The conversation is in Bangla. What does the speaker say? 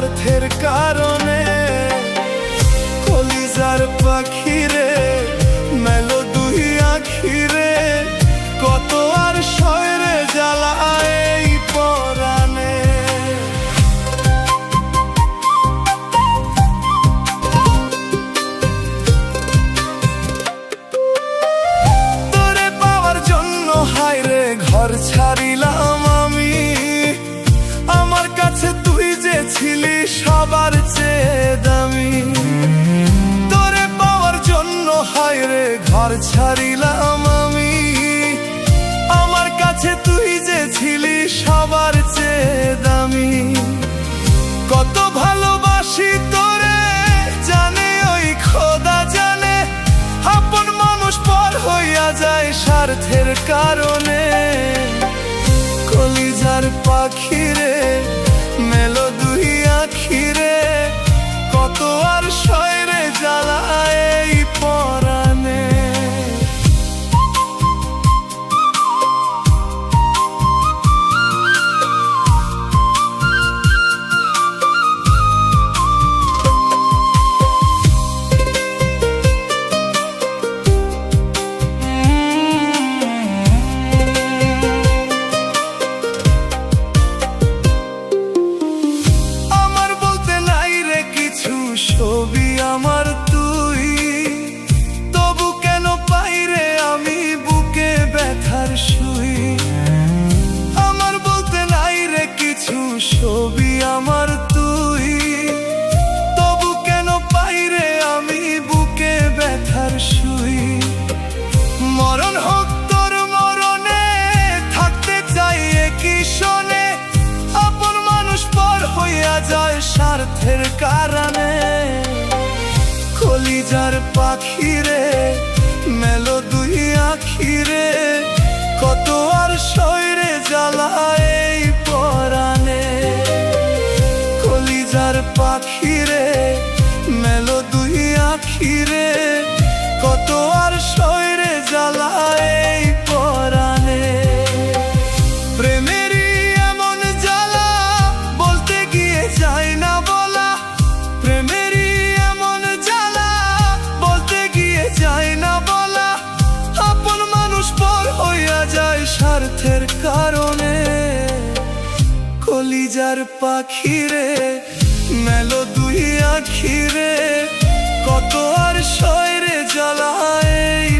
স্বার্থের কারণে। কলিজার পাখিরে মেলো দুই আখিরে, কত আর শয়রে জ্বালা এই পরাণে। তোরে পাওয়ার জন্য হায়রে ঘর ছাড়িলাম আমি, আমার কাছে তুই যে ছিলি সবার চেয়ে দামি। তোরে পাওয়ার জন্য হায়রে ঘর ছাড়িলাম আমি, আমার কাছে তুই যে ছিলি সবার চেয়ে দামি। কত ভালোবাসি তোরে জানে ওই খোদা জানে, আপন মানুষ পর হইয়া যায় স্বার্থের কারণে। কলিজার পাখিরে মেলো দুই আখিরে, কত আর শয়রে জ্বালা এই পরাণে। ছবি আমার তুই, তবু কেন পাইরে আমি বুকে ব্যথার শুই। আমার বলতে নাই রে কিছু ছবি আমার তুই, তবু কেন পাইরে আমি বুকে ব্যথার শুই। মরণ হোক তোর মরণে, থাকতে চাই একই শোনে, আপন মানুষ পর হইয়া যায় স্বার্থের কারণে। কলিজার পাখিরে মেলো দুই আখিরে, কত আর শয়রে জ্বালা এই পরাণে। কলিজার পাখিরে মেলো দুই আখিরে, কত আর শয়রে জ্বালা এই পরাণে। প্রেমেরই এমন জ্বালা বলতে গিয়ে যায় না বলা, প্রেমেরই এমন জ্বালা বলতে গিয়ে যায় না বলা, আপন মানুষ পর হইয়া যায় স্বার্থের কারণে। কলিজার পাখিরে মেলো দুই আখিরে, কত আর শয়রে জ্বালা এই